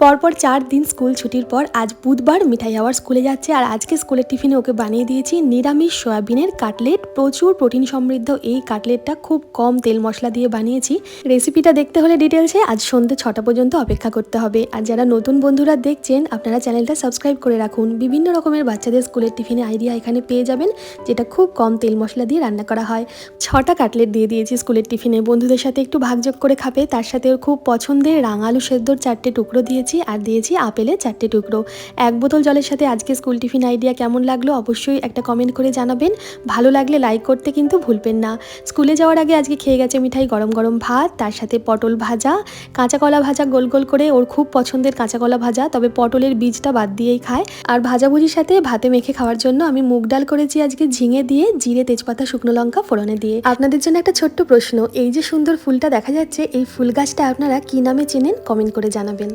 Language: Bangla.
পরপর 4 দিন স্কুল ছুটির পর আজ বুধবার মিঠাই আওয়ার স্কুলে যাচ্ছে। আর আজকে স্কুলের টিফিনে ওকে বানিয়ে দিয়েছি নিরামিষ সয়াবিনের কাটলেট। প্রচুর প্রোটিন সমৃদ্ধ এই কাটলেটটা খুব কম তেল মশলা দিয়ে বানিয়েছি। রেসিপিটা দেখতে হলে ডিটেলসে আজ সন্ধ্যে 6টা পর্যন্ত অপেক্ষা করতে হবে। আর যারা নতুন বন্ধুরা দেখছেন আপনারা চ্যানেলটা সাবস্ক্রাইব করে রাখুন। বিভিন্ন রকমের বাচ্চাদের স্কুলের টিফিনে আইডিয়া এখানে পেয়ে যাবেন, যেটা খুব কম তেল মশলা দিয়ে রান্না করা হয়। 6টা কাটলেট দিয়ে দিয়েছি স্কুলের টিফিনে। বন্ধুদের সাথে একটু ভাগযোগ করে খাবে। তার সাথে ওর খুব পছন্দের রাঙালু সেদ্ধর 4টে টুকরো দিয়েছি আর দিয়েছি আপেলের 4টে টুকরো। 1 বোতল জলের সাথে আজকে স্কুল টিফিন আইডিয়া কেমন লাগলো অবশ্যই একটা কমেন্ট করে জানাবেন। ভালো লাগলে লাইক করতে কিন্তু ভুলবেন না। স্কুলে যাওয়ার আগে আজকে খেয়ে গেছে মিঠাই গরম গরম ভাত, তার সাথে পটল ভাজা, কাঁচা কলা ভাজা গোল গোল করে। ওর খুব পছন্দের কাঁচা কলা ভাজা, তবে পটলের বীজটা বাদ দিয়েই খায়। আর ভাজাভুজির সাথে ভাতে মেখে খাওয়ার জন্য আমি মুগ ডাল করেছি আজকে ঝিঙে দিয়ে, জিরে তেজপাতা শুকনো লঙ্কা ফোড়নে দিয়ে। আপনাদের জন্য একটা ছোট্ট প্রশ্ন, এই যে সুন্দর ফুলটা দেখা যাচ্ছে এই ফুল গাছটা আপনারা কি নামে চেনেন কমেন্ট করে জানাবেন।